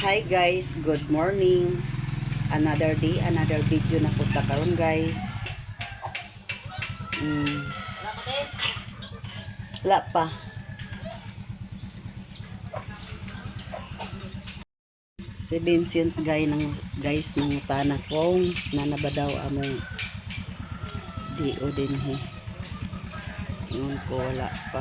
Hi guys, good morning. Another day, another video na punta karon guys. Wala pa. Si Vincent guys ng utana kong nanabadaw among DO din he. Yun ko wala pa.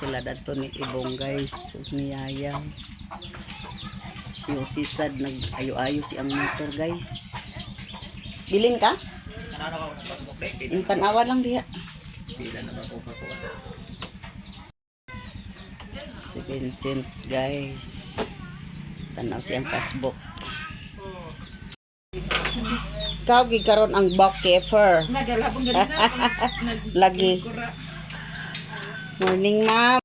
Sila dato ni Ibong guys, niyayang si sad nag-ayo-ayo si ang motor guys. Bilin ka? Yung tanawa lang diha. Si Vincent guys, tanaw siyang passbook. Kau gikaron ang buck keeper. Lagi. Morning, ma'am.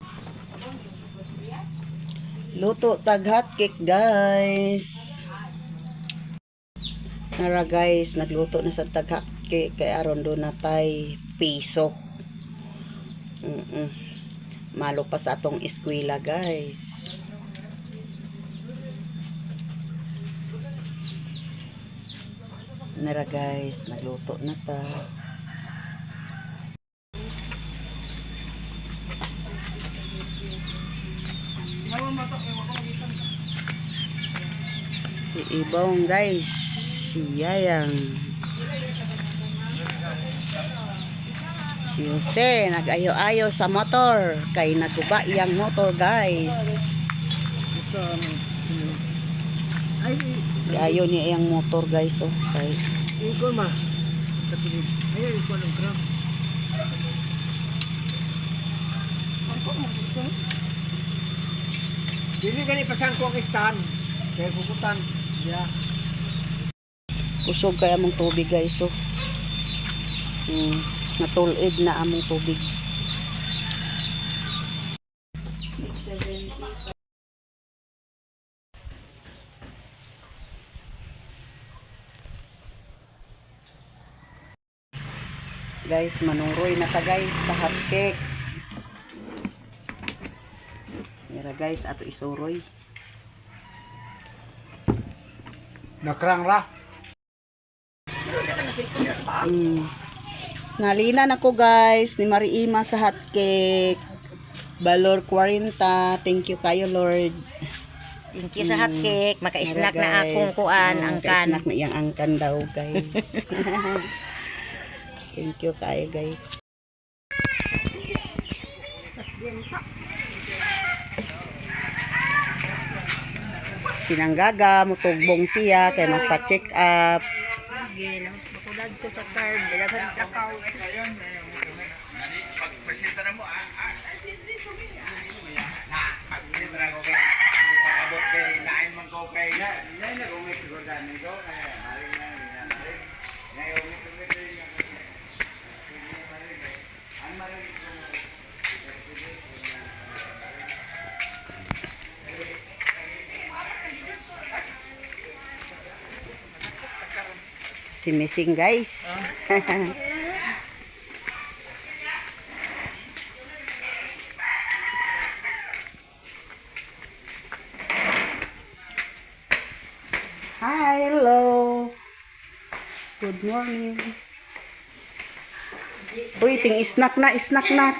Luto tag hot cake, guys. Nara, guys, nagluto na sa tag hot cake kay aron do na tay piso. Malo pa sa atong eskwela, guys. Nara, guys, nagluto na ta. Si Ibong guys, si Yayang, si Jose nag-ayo-ayo sa motor kay naguba iyang motor guys. Si ayo niya iyang motor guys, oh kay ikon ma ayo ikon ang kram dili gani pasang ko ang stand kay puputan ya kusog kay among tubig guys, oh natulid na among tubig. Guys, manuroy na ta guys sa hot cake. Mira guys, ato isuroy. nakrang ra Nalina na ko guys ni Mariima sa hot cake. Valor 40. Thank you kayo Lord. Thank you sa hot cake. Maka-snack na akong kuan ang kan. Maka-snack na iyang angkan daw guys. Thank you kayo guys. Sinanggaga, mutugbong siya kay magpa-check up. Makulad to sa card. Dagan takaw. Pagpresenta na mo, pagpresenta na ko kay pakabot kay lain man ko kay na gumit siguro dami ko kaya maling na ngayon Si Missing guys. Hi, hello. Good morning. Uy, ting snack na,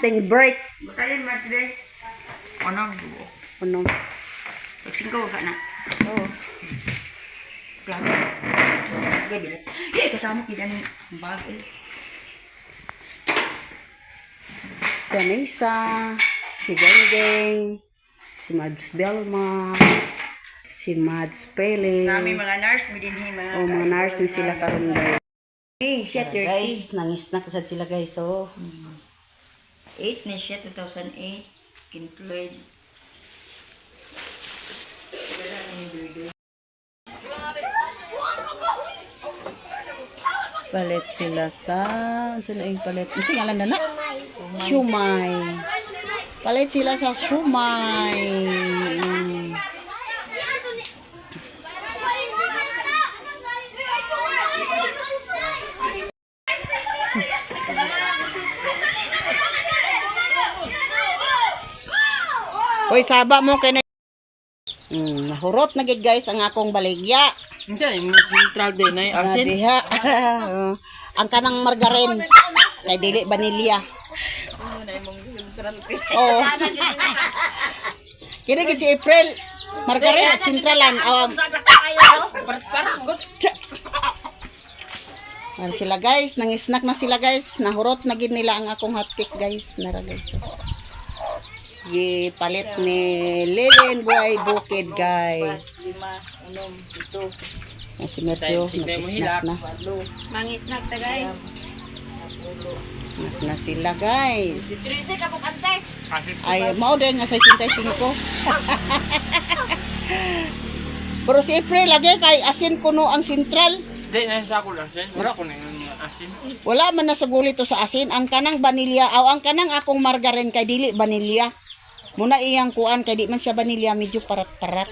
ting break. Butayin mo today. Ano? Ano? Pagsingkaw ka na. Oh. Plato. Gabi na. Kasama kita ng bag eh. Si Anissa, si Genggeng, si Mads Belma, si Mads Pele. Kami mga nurse, midinhi mga. O mga nurse ni sila karon guys. Hey, siya 30. Guys, nang-snack sad sila guys. Oh. 8 na siya, 2008. Include. Palit sila sa... Saan yung palit? Ano ngalan na na? Shumay. Palit sila sa shumay. Oy, saba mo kay na. Nahurot na gid guys ang akong baligya. Diyan, yung central din ay asin. Diha. Ang kanang margarine kay dili vanilya. Oh. Kini gid si April. Margarine at sintralan. Ano sila guys, nang-snack na sila guys. Nahurot na gid nila ang akong hotcake guys. Nara guys. Gipalit ni Lilin Buhay Bukid guys. Si Mercio, nag-snack na. Mangisnak ta guys. Snack na sila guys. Trisi ka po kante. Ay, mao din nga 65. Pero si April lagi kay asin kuno ang sentral. Di na sa ako asin. Wala ko na yung asin. Wala man na sa gulito sa asin. Ang kanang vanilya, aw ang kanang akong margarine kay dili vanilya. Muna iyang kuan kay di man siya vanilya, medyo parat-parat.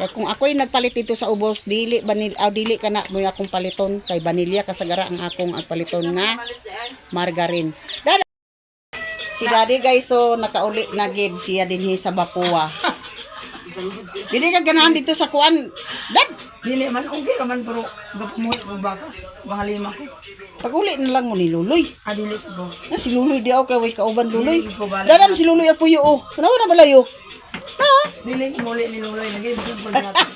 Kaya kung ako'y nagpalit dito sa ubos, dili vanilya, aw dili kana mo akong paliton kay vanilya kasagara ang akong paliton nga margarine. Si Daddy guys, so nakauli na gid siya dinhi sa Bacoa. Dili ka ganahan dito sa kuan. Dad, Dili man, okay naman pero gapamuhi ko baka. Bahalima ko. pag-uli na lang mo ni Luloy. Dili sa go. Na si Luloy di ako kay wais kauban Luloy. Dili ko bala. Dadam si Luloy apuyo oh. Kanawa na balayo. Dili ko muli ni Luloy. Nag-ibig ko natin.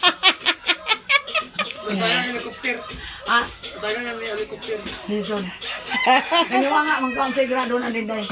Tayo helicopter. Ah, Tayo ng helicopter. Nilson. Naniwa nga, magkaon sa grado na din dahil.